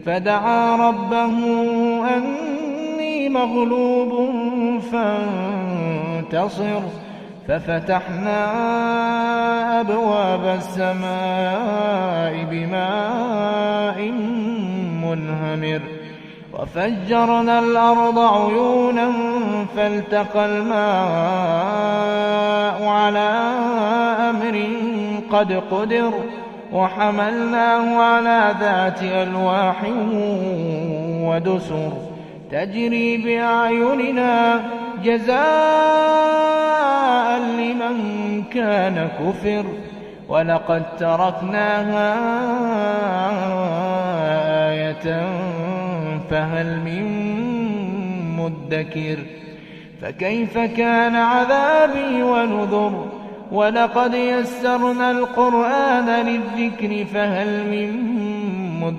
فدعا ربه أني مغلوب فانتصر، ففتحنا أبواب السماء بماء منهمر وفجرنا الأرض عيونا فالتقى الماء على أمر قد قدر وحملناه على ذات ألواح ودسر تجري بأعيننا جزاء لمن كان كفر، ولقد تركناها آية فهل من مدكر. فكيف كان عذابي ونذر، ولقد يسرنا القرآن للذكر فهل من مدكر.